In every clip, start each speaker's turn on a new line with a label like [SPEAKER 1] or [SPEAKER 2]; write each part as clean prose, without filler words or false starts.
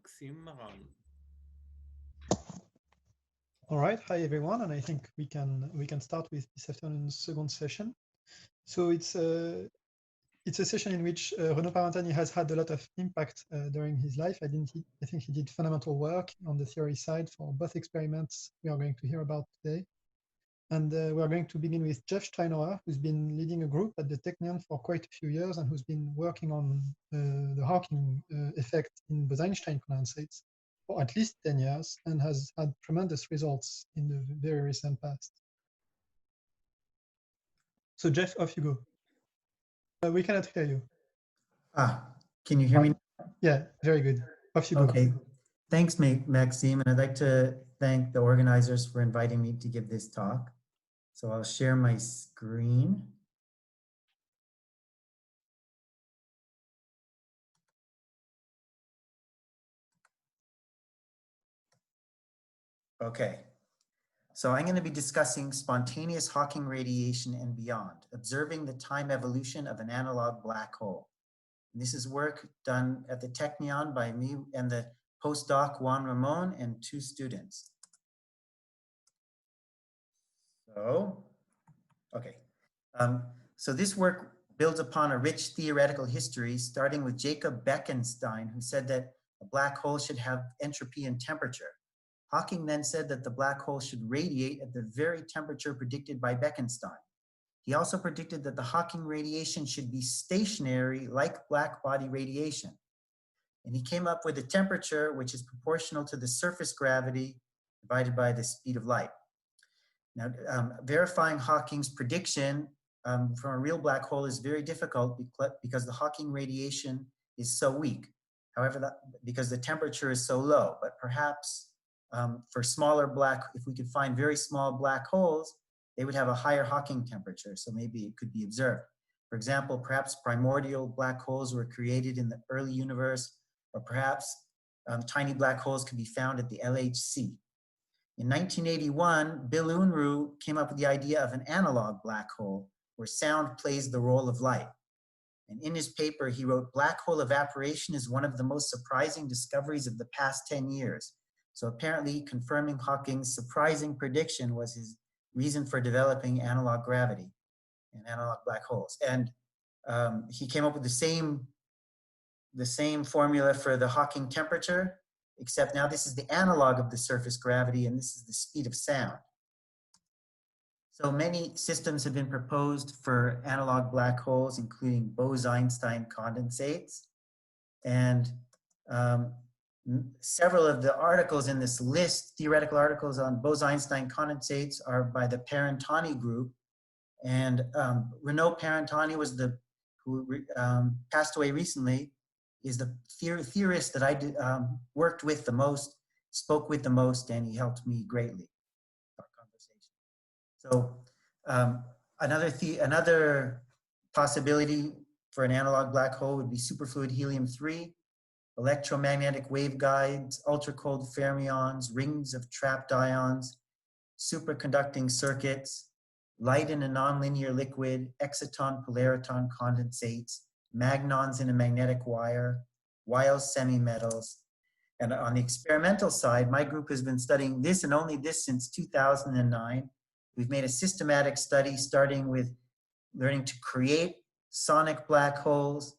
[SPEAKER 1] Maxime Maran.
[SPEAKER 2] All right, hi everyone, and I think we can start with this afternoon's second session. So it's a session in which Renaud Parentani has had a lot of impact during his life. I think he did fundamental work on the theory side for both experiments we are going to hear about today. And we are going to begin with Jeff Steinhauer, who's been leading a group at the Technion for quite a few years and who's been working on the Hawking effect in Bose-Einstein condensates for at least 10 years and has had tremendous results in the very recent past. So Jeff, off you go. We cannot hear you.
[SPEAKER 3] Can you hear me?
[SPEAKER 2] Yeah, very good. Off you go.
[SPEAKER 3] Okay, thanks, Maxime. And I'd like to thank the organizers for inviting me to give this talk. So I'll share my screen. Okay, so I'm going to be discussing spontaneous Hawking radiation and beyond, observing the time evolution of an analog black hole. And this is work done at the Technion by me and the postdoc Juan Ramon and 2 students. So, okay. So this work builds upon a rich theoretical history, starting with Jacob Bekenstein, who said that a black hole should have entropy and temperature. Hawking then said that the black hole should radiate at the very temperature predicted by Bekenstein. He also predicted that the Hawking radiation should be stationary like black body radiation. And he came up with a temperature which is proportional to the surface gravity divided by the speed of light. Now, verifying Hawking's prediction from a real black hole is very difficult because the Hawking radiation is so weak. However, because the temperature is so low, but perhaps for smaller if we could find very small black holes, they would have a higher Hawking temperature, so maybe it could be observed. For example, perhaps primordial black holes were created in the early universe, or perhaps tiny black holes could be found at the LHC. In 1981, Bill Unruh came up with the idea of an analog black hole, where sound plays the role of light. And in his paper, he wrote, "Black hole evaporation is one of the most surprising discoveries of the past 10 years. So apparently confirming Hawking's surprising prediction was his reason for developing analog gravity and analog black holes. And he came up with the same formula for the Hawking temperature, except now this is the analog of the surface gravity and this is the speed of sound. So many systems have been proposed for analog black holes, including Bose-Einstein condensates. And several of the articles in this list, theoretical articles on Bose-Einstein condensates, are by the Parentani group. And Renaud Parentani was who passed away recently, is the theorist that I worked with the most, spoke with the most, and he helped me greatly. Our conversation. So another possibility for an analog black hole would be superfluid helium-3, electromagnetic waveguides, ultra-cold fermions, rings of trapped ions, superconducting circuits, light in a nonlinear liquid, exciton-polariton condensates, magnons in a magnetic wire, Wiles semimetals. And on the experimental side, my group has been studying this and only this since 2009. We've made a systematic study starting with learning to create sonic black holes,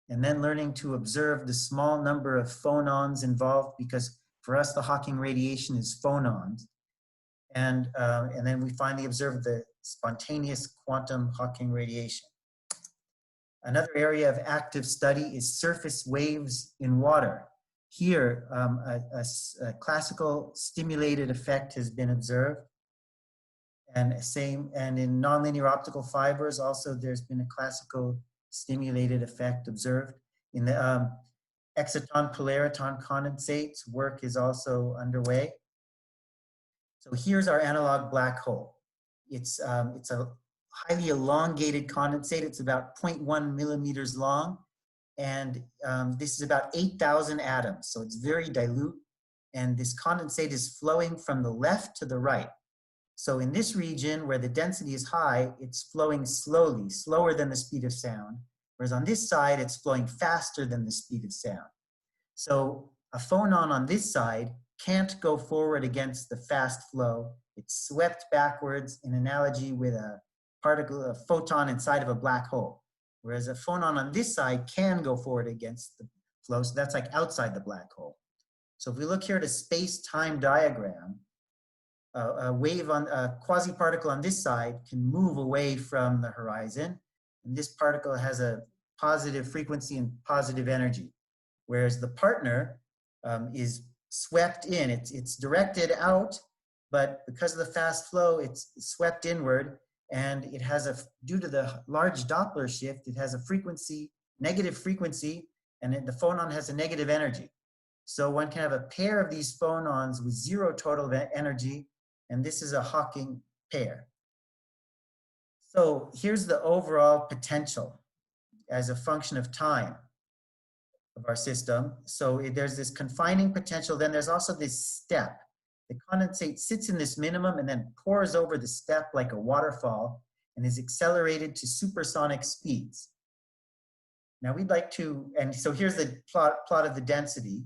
[SPEAKER 3] and then learning to observe the small number of phonons involved, because for us, the Hawking radiation is phonons. And then we finally observed the spontaneous quantum Hawking radiation. Another area of active study is surface waves in water. Here, a classical stimulated effect has been observed. And in nonlinear optical fibers, also there's been a classical stimulated effect observed. In the exciton-polariton condensates, work is also underway. So here's our analog black hole. It's a highly elongated condensate. It's about 0.1 millimeters long. And this is about 8,000 atoms. So it's very dilute. And this condensate is flowing from the left to the right. So in this region where the density is high, it's flowing slowly, slower than the speed of sound. Whereas on this side, it's flowing faster than the speed of sound. So a phonon on this side can't go forward against the fast flow. It's swept backwards in analogy with a particle, a photon inside of a black hole. Whereas a phonon on this side can go forward against the flow. So that's like outside the black hole. So if we look here at a space-time diagram, a wave on a quasi-particle on this side can move away from the horizon. And this particle has a positive frequency and positive energy. Whereas the partner is swept in. It's directed out, but because of the fast flow, it's swept inward, and it has due to the large Doppler shift, it has a frequency, negative frequency, and the phonon has a negative energy. So one can have a pair of these phonons with zero total energy, and this is a Hawking pair. So here's the overall potential as a function of time of our system. So there's this confining potential, then there's also this step. The condensate sits in this minimum and then pours over the step like a waterfall and is accelerated to supersonic speeds. Now we'd like to, and so here's the plot of the density.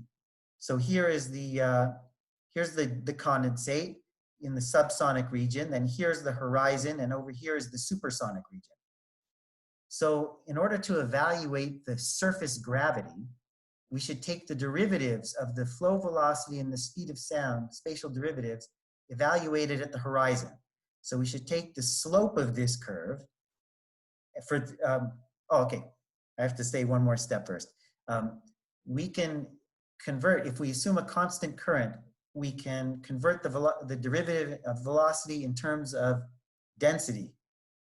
[SPEAKER 3] So here is here's the condensate in the subsonic region, then here's the horizon, and over here is the supersonic region. So in order to evaluate the surface gravity, we should take the derivatives of the flow velocity and the speed of sound, spatial derivatives, evaluated at the horizon. So we should take the slope of this curve for, okay, I have to say one more step first. We can convert, if we assume a constant current, we can convert the derivative of velocity in terms of density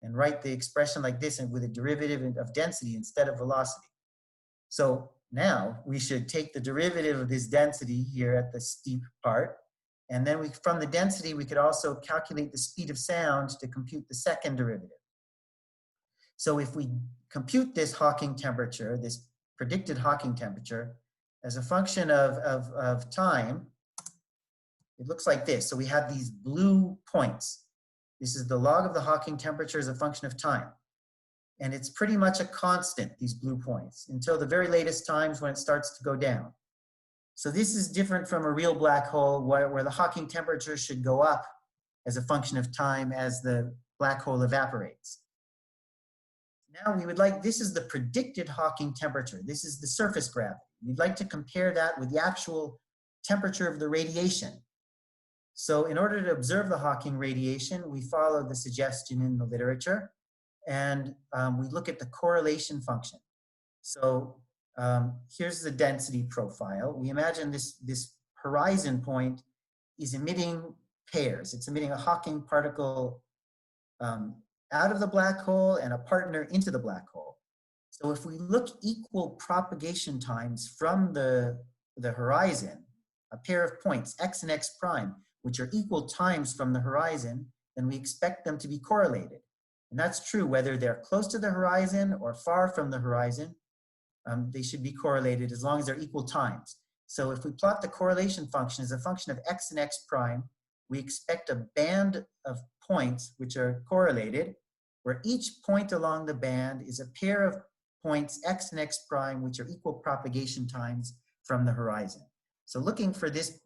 [SPEAKER 3] and write the expression like this with a derivative of density instead of velocity. So now we should take the derivative of this density here at the steep part, and then from the density we could also calculate the speed of sound to compute the second derivative. So if we compute this Hawking temperature, this predicted Hawking temperature, as a function of time, it looks like this. So we have these blue points. This is the log of the Hawking temperature as a function of time. And it's pretty much a constant, these blue points, until the very latest times when it starts to go down. So this is different from a real black hole where the Hawking temperature should go up as a function of time as the black hole evaporates. Now we would like, this is the predicted Hawking temperature. This is the surface gravity. We'd like to compare that with the actual temperature of the radiation. So in order to observe the Hawking radiation, we follow the suggestion in the literature, and we look at the correlation function. So here's the density profile. We imagine this horizon point is emitting pairs. It's emitting a Hawking particle out of the black hole and a partner into the black hole. So if we look equal propagation times from the horizon, a pair of points, x and x prime, which are equal times from the horizon, then we expect them to be correlated. And that's true whether they're close to the horizon or far from the horizon. They should be correlated as long as they're equal times. So if we plot the correlation function as a function of x and x prime, we expect a band of points which are correlated, where each point along the band is a pair of points x and x prime which are equal propagation times from the horizon. So looking for these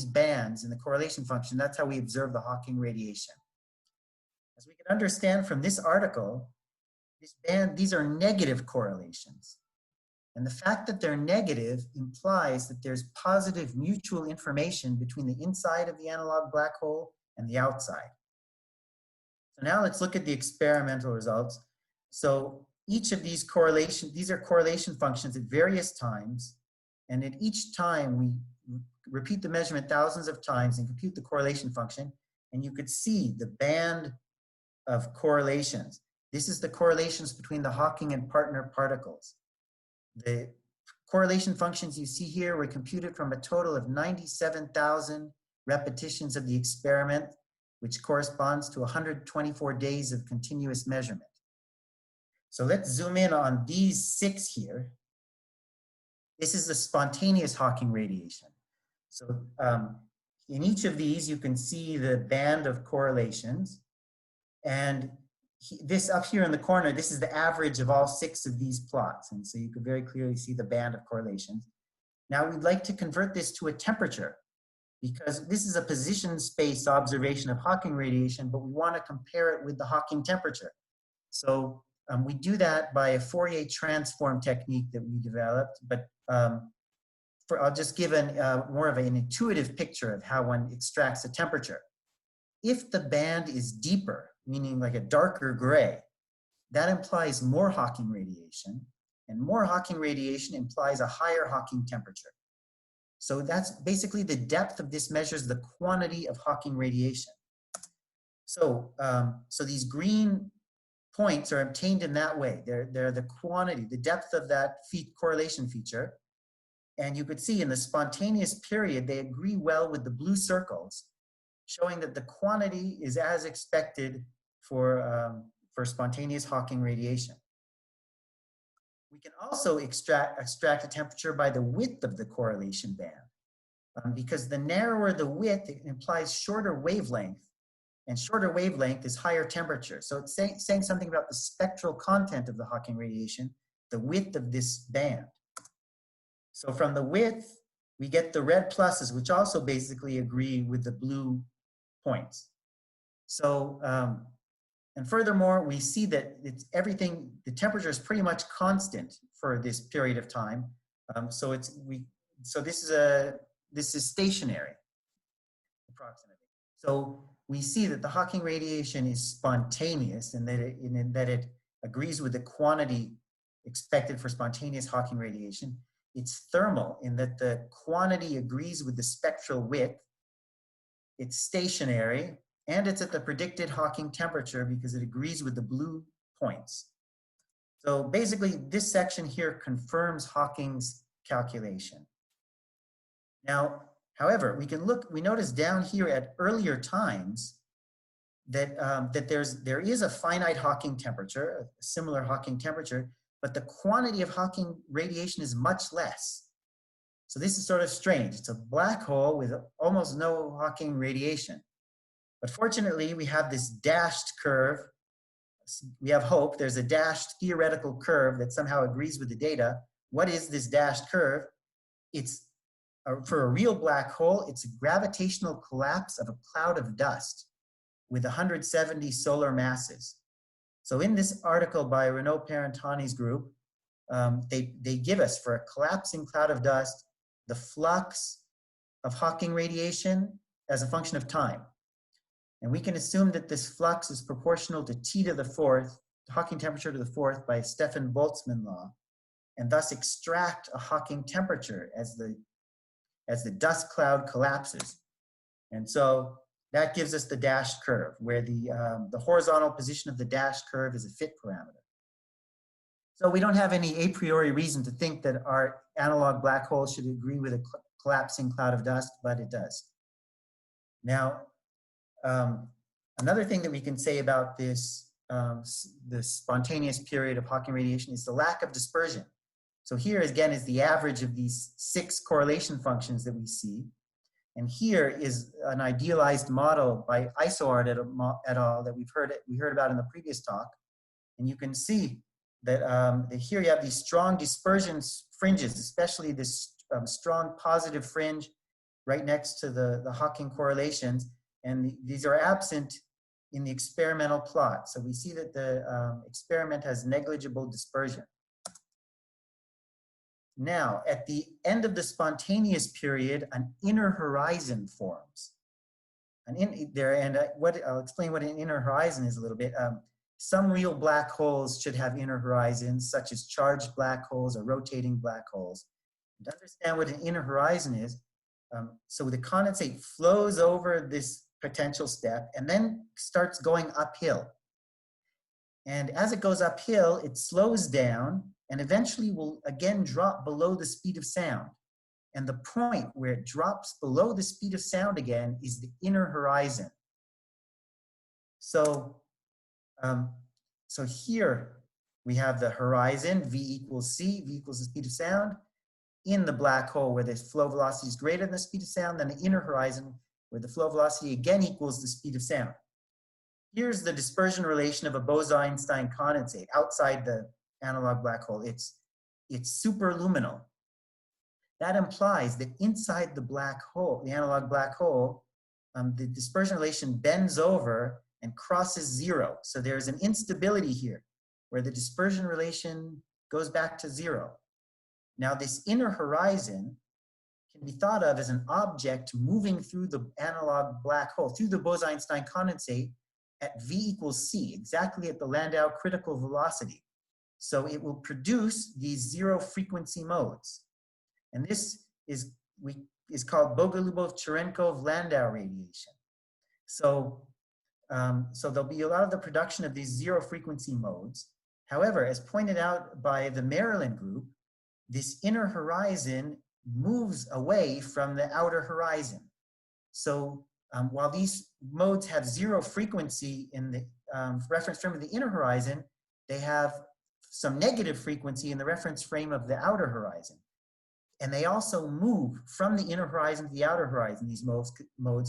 [SPEAKER 3] bands in the correlation function, that's how we observe the Hawking radiation. As we can understand from this article, these are negative correlations. And the fact that they're negative implies that there's positive mutual information between the inside of the analog black hole and the outside. So now let's look at the experimental results. So each of these these are correlation functions at various times. And at each time we repeat the measurement thousands of times and compute the correlation function. And you could see the band of correlations. This is the correlations between the Hawking and partner particles. The correlation functions you see here were computed from a total of 97,000 repetitions of the experiment, which corresponds to 124 days of continuous measurement. So let's zoom in on these 6 here. This is the spontaneous Hawking radiation. So in each of these, you can see the band of correlations. And this up here in the corner, this is the average of all 6 of these plots. And so you can very clearly see the band of correlations. Now we'd like to convert this to a temperature, because this is a position space observation of Hawking radiation, but we want to compare it with the Hawking temperature. So we do that by a Fourier transform technique that we developed, but I'll just give more of an intuitive picture of how one extracts a temperature. If the band is deeper, meaning like a darker gray, that implies more Hawking radiation, and more Hawking radiation implies a higher Hawking temperature. So that's basically the depth of this measures the quantity of Hawking radiation. So, so these green points are obtained in that way. They're the quantity, the depth of that correlation feature. And you could see in the spontaneous period, they agree well with the blue circles, showing that the quantity is as expected for spontaneous Hawking radiation. We can also extract a temperature by the width of the correlation band, because the narrower the width, it implies shorter wavelength, and shorter wavelength is higher temperature. So it's saying something about the spectral content of the Hawking radiation, the width of this band. So from the width, we get the red pluses, which also basically agree with the blue points. So, and furthermore, we see that it's everything, the temperature is pretty much constant for this period of time. So this is stationary, approximately. So we see that the Hawking radiation is spontaneous and that it agrees with the quantity expected for spontaneous Hawking radiation. It's thermal in that the quantity agrees with the spectral width. It's stationary, and it's at the predicted Hawking temperature because it agrees with the blue points. So basically, this section here confirms Hawking's calculation. Now, however, we notice down here at earlier times that, there is a finite Hawking temperature, a similar Hawking temperature, but the quantity of Hawking radiation is much less. So this is sort of strange. It's a black hole with almost no Hawking radiation. But fortunately, we have this dashed curve. We have hope. There's a dashed theoretical curve that somehow agrees with the data. What is this dashed curve? It's for a real black hole, it's a gravitational collapse of a cloud of dust with 170 solar masses. So in this article by Renaud Parentani's group, they give us, for a collapsing cloud of dust, the flux of Hawking radiation as a function of time. And we can assume that this flux is proportional to T to the fourth, Hawking temperature to the fourth, by Stefan Boltzmann law, and thus extract a Hawking temperature as the dust cloud collapses. And so that gives us the dashed curve, where the horizontal position of the dashed curve is a fit parameter. So we don't have any a priori reason to think that our analog black hole should agree with a collapsing cloud of dust, but it does. Now, another thing that we can say about this spontaneous period of Hawking radiation is the lack of dispersion. So here again is the average of these 6 correlation functions that we see. And here is an idealized model by Isoart et al. That we heard about in the previous talk. And you can see that, that here you have these strong dispersion fringes, especially this strong positive fringe right next to the Hawking correlations. And these are absent in the experimental plot. So we see that the experiment has negligible dispersion. Now, at the end of the spontaneous period, an inner horizon forms. I'll explain what an inner horizon is a little bit. Some real black holes should have inner horizons, such as charged black holes or rotating black holes. To understand what an inner horizon is, so the condensate flows over this potential step and then starts going uphill. And as it goes uphill, it slows down and eventually will again drop below the speed of sound. And the point where it drops below the speed of sound again is the inner horizon. So, so here we have the horizon, V equals C, V equals the speed of sound. In the black hole where the flow velocity is greater than the speed of sound, then the inner horizon where the flow velocity again equals the speed of sound. Here's the dispersion relation of a Bose-Einstein condensate outside the analog black hole. It's superluminal. that implies that inside the black hole, the analog black hole, the dispersion relation bends over and crosses zero. So there's an instability here where the dispersion relation goes back to zero. Now this inner horizon can be thought of as an object moving through the analog black hole, through the Bose-Einstein condensate at v equals c, exactly at the Landau critical velocity. So it will produce these zero frequency modes. And this is called Bogolubov-Cherenkov-Landau radiation. So there'll be a lot of the production of these zero frequency modes. However, as pointed out by the Maryland group, this inner horizon moves away from the outer horizon. So while these modes have zero frequency in the reference frame of the inner horizon, they have some negative frequency in the reference frame of the outer horizon. And they also move from the inner horizon to the outer horizon, these modes,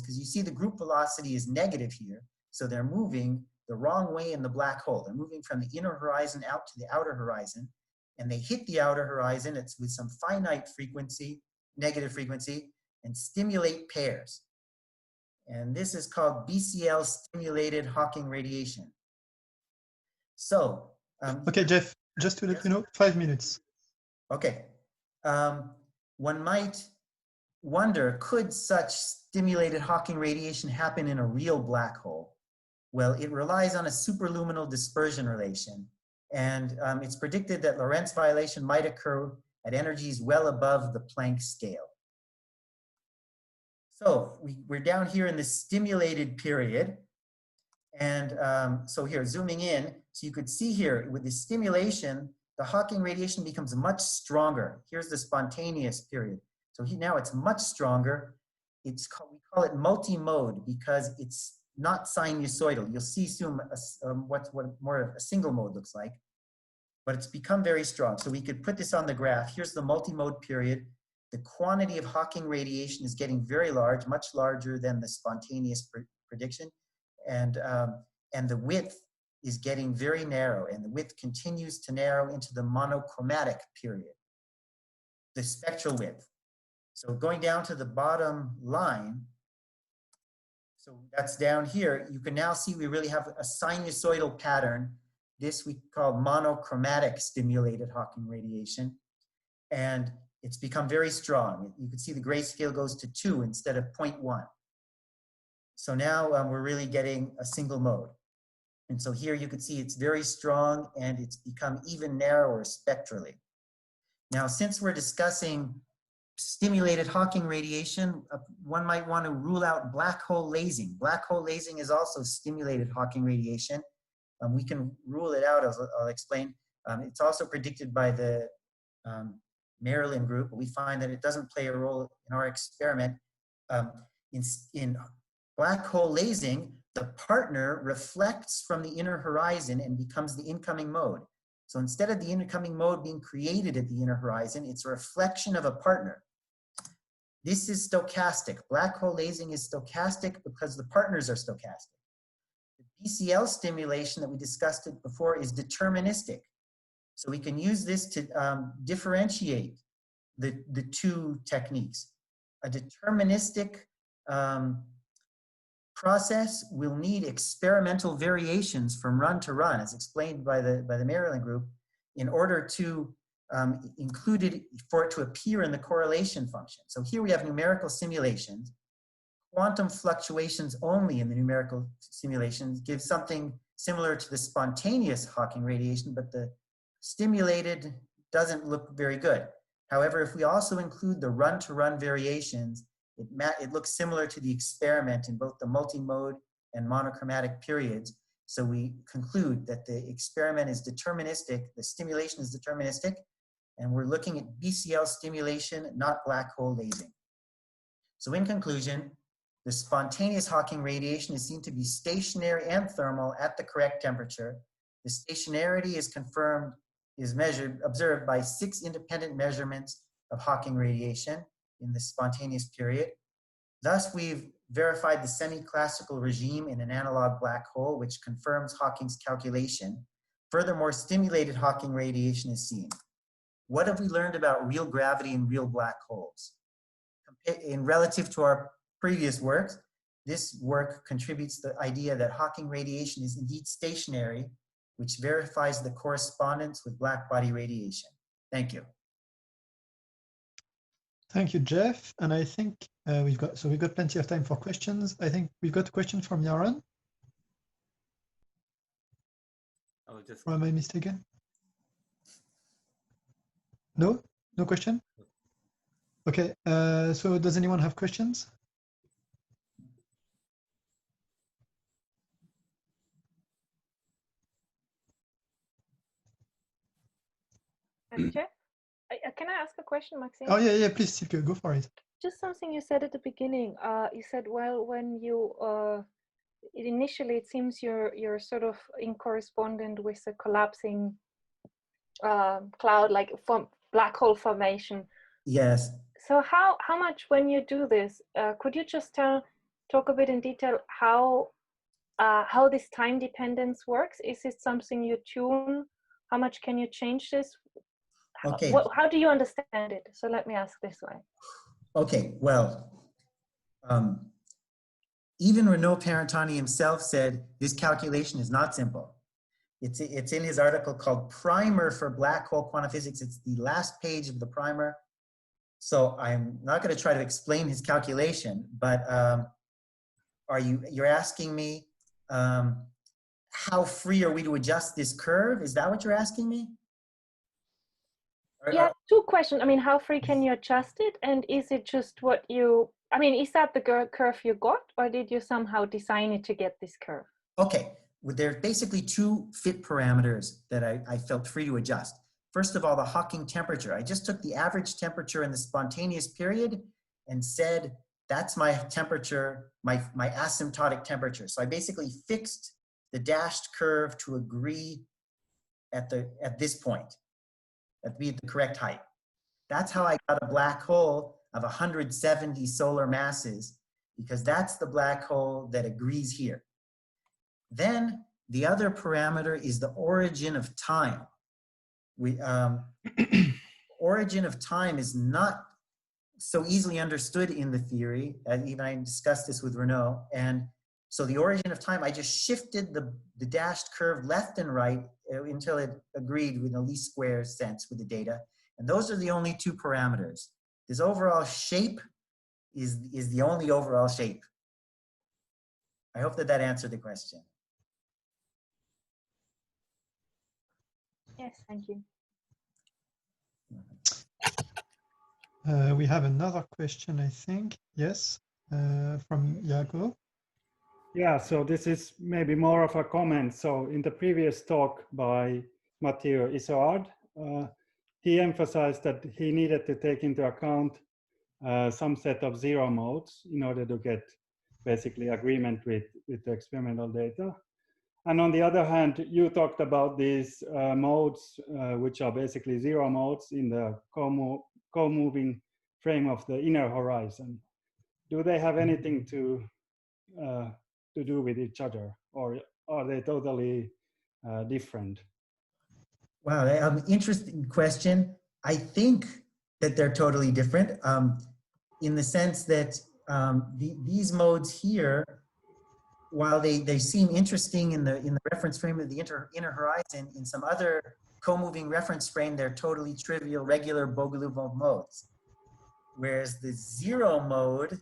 [SPEAKER 3] because you see the group velocity is negative here. So they're moving the wrong way in the black hole. They're moving from the inner horizon out to the outer horizon. And they hit the outer horizon, it's with some finite frequency, negative frequency, and stimulate pairs. And this is called BCL stimulated Hawking radiation. So.
[SPEAKER 2] Okay, Jeff, just to let you know, 5 minutes.
[SPEAKER 3] Okay. One might wonder, could such stimulated Hawking radiation happen in a real black hole? Well, it relies on a superluminal dispersion relation. And it's predicted that Lorentz violation might occur at energies well above the Planck scale. So we're down here in the stimulated period. And so here, zooming in, so you could see here with the stimulation, the Hawking radiation becomes much stronger. Here's the spontaneous period. So now it's much stronger. We call it multi-mode because it's not sinusoidal. You'll see soon what more of a single mode looks like, but it's become very strong. So we could put this on the graph. Here's the multi-mode period. The quantity of Hawking radiation is getting very large, much larger than the spontaneous prediction. And the width is getting very narrow, and the width continues to narrow into the monochromatic period, the spectral width. So going down to the bottom line, so that's down here, you can now see we really have a sinusoidal pattern. This we call monochromatic stimulated Hawking radiation, and it's become very strong. You can see the grayscale goes to 2 instead of 0.1. So now we're really getting a single mode. And so here you can see it's very strong and it's become even narrower spectrally. Now, since we're discussing stimulated Hawking radiation, one might want to rule out black hole lasing. Black hole lasing is also stimulated Hawking radiation. We can rule it out, as I'll explain. It's also predicted by the Maryland group, but we find that it doesn't play a role in our experiment. In black hole lasing, the partner reflects from the inner horizon and becomes the incoming mode. So instead of the incoming mode being created at the inner horizon, it's a reflection of a partner. This is stochastic. Black hole lasing is stochastic because the partners are stochastic. The BCL stimulation that we discussed it before is deterministic. So we can use this to differentiate the two techniques. A deterministic process will need experimental variations from run to run, as explained by the Maryland group, in order to include it for it to appear in the correlation function. So here we have numerical simulations. Quantum fluctuations only in the numerical simulations give something similar to the spontaneous Hawking radiation, but the stimulated doesn't look very good. However, if we also include the run-to-run variations, it looks similar to the experiment in both the multi-mode and monochromatic periods. So we conclude that the experiment is deterministic, the stimulation is deterministic, and we're looking at BCL stimulation, not black hole lasing. So in conclusion, the spontaneous Hawking radiation is seen to be stationary and thermal at the correct temperature. The stationarity is confirmed, observed by 6 independent measurements of Hawking radiation in the spontaneous period. Thus, we've verified the semi-classical regime in an analog black hole, which confirms Hawking's calculation. Furthermore, stimulated Hawking radiation is seen. what have we learned about real gravity and real black holes? In relative to our previous works, this work contributes the idea that Hawking radiation is indeed stationary, which verifies the correspondence with black body radiation. Thank you.
[SPEAKER 2] Thank you, Jeff. And I think we've got plenty of time for questions. I think we've got a question from Yaron. Or am I mistaken? No? No question? Okay. So does anyone have questions?
[SPEAKER 1] Jeff, can I ask a question, Maxime?
[SPEAKER 2] Oh, yeah, please, Silke, go for it.
[SPEAKER 1] Just something you said at the beginning. You said, well, when you initially it seems you're sort of in correspondent with a collapsing cloud, like from black hole formation.
[SPEAKER 3] Yes.
[SPEAKER 1] So how much, when you do this, could you just talk a bit in detail how this time dependence works? Is it something you tune? How much can you change this?
[SPEAKER 3] Okay.
[SPEAKER 1] How do you understand it? So let me ask this way.
[SPEAKER 3] Okay, well, even Renaud Parentani himself said this calculation is not simple. It's in his article called Primer for Black Hole Quantum Physics. It's the last page of the primer. So I'm not going to try to explain his calculation, but you're asking me how free are we to adjust this curve? Is that what you're asking me?
[SPEAKER 1] Yeah, two questions. I mean, how free can you adjust it? And is it just what you, I mean, is that the curve you got, or did you somehow design it to get this curve?
[SPEAKER 3] Okay, well, there are basically two fit parameters that I felt free to adjust. First of all, the Hawking temperature. I just took the average temperature in the spontaneous period and said, that's my temperature, my asymptotic temperature. So I basically fixed the dashed curve to agree at this point. That'd be the correct height. That's how I got a black hole of 170 solar masses, because that's the black hole that agrees here. Then the other parameter is the origin of time. Origin of time is not so easily understood in the theory. Even I discussed this with Renaud. And so the origin of time, I just shifted the dashed curve left and right until it agreed with a least square sense with the data. And those are the only two parameters. This overall shape is the only overall shape. I hope that answered the question.
[SPEAKER 1] Yes, thank you.
[SPEAKER 2] We have another question, I think. Yes, from Jaco.
[SPEAKER 4] Yeah, so this is maybe more of a comment. So in the previous talk by Mathieu Isoard, he emphasized that he needed to take into account some set of zero modes in order to get basically agreement with the experimental data. And on the other hand, you talked about these modes, which are basically zero modes in the co-moving frame of the inner horizon. Do they have anything to do with each other, or are they totally different?
[SPEAKER 3] Wow, interesting question. I think that they're totally different in the sense that these modes here, while they seem interesting in the reference frame of the inner horizon, in some other co-moving reference frame, they're totally trivial, regular Bogoliubov modes. Whereas the zero mode,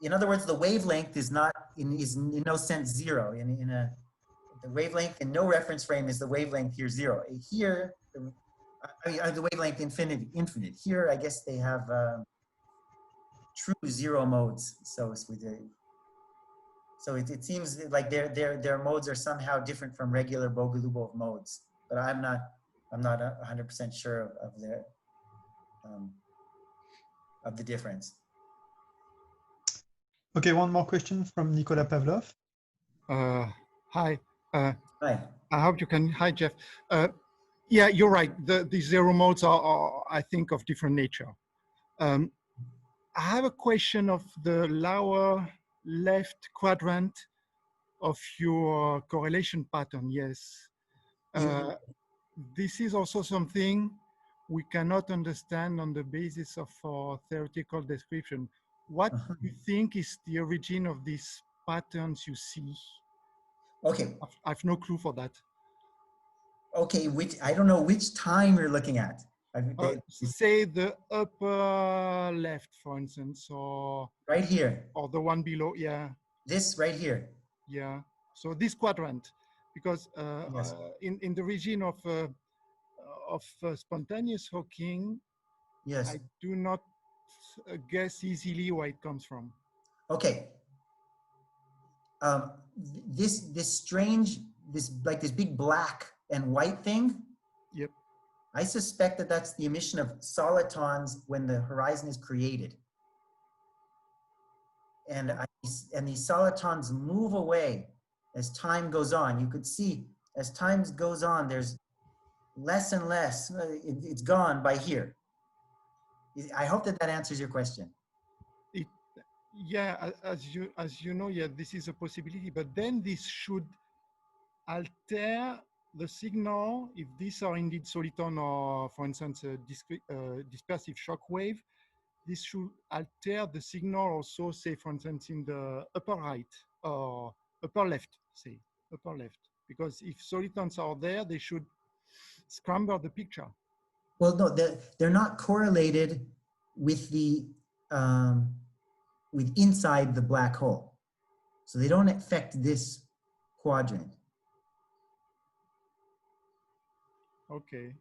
[SPEAKER 3] in other words, the wavelength is in no sense zero. The wavelength in no reference frame is the wavelength here zero. Here, the wavelength infinite. Here, I guess they have true zero modes. So it seems like their modes are somehow different from regular Bogoliubov modes. But I'm not 100% sure of the difference.
[SPEAKER 2] Okay, one more question from Nicolas Pavlov.
[SPEAKER 5] Hi.
[SPEAKER 3] Hi.
[SPEAKER 5] I hope you can. Hi, Jeff. Yeah, you're right. The zero modes are, I think, of different nature. I have a question of the lower left quadrant of your correlation pattern. Yes. this is also something we cannot understand on the basis of our theoretical description. What do you think is the origin of these patterns you see?
[SPEAKER 3] Okay.
[SPEAKER 5] I've no clue for that.
[SPEAKER 3] Okay, I don't know which time you're looking at.
[SPEAKER 5] Say the upper left, for instance, or
[SPEAKER 3] right here.
[SPEAKER 5] Or the one below, yeah.
[SPEAKER 3] This right here.
[SPEAKER 5] Yeah. So this quadrant, because
[SPEAKER 3] Yes.
[SPEAKER 5] in the region of spontaneous Hawking,
[SPEAKER 3] Yes.
[SPEAKER 5] I do not guess easily where it comes from.
[SPEAKER 3] Okay. This strange, this big black and white thing.
[SPEAKER 5] Yep.
[SPEAKER 3] I suspect that that's the emission of solitons when the horizon is created. And these solitons move away as time goes on. You could see as time goes on, there's less and less. It's gone by here. I hope that answers your question.
[SPEAKER 5] Yeah, as you know, yeah, this is a possibility. But then this should alter the signal if these are indeed soliton or, for instance, a dispersive shock wave. This should alter the signal also, say, for instance, in the upper right or upper left, say, upper left. Because if solitons are there, they should scramble the picture.
[SPEAKER 3] Well, no, they're not correlated with the with inside the black hole. So they don't affect this quadrant.
[SPEAKER 5] Okay.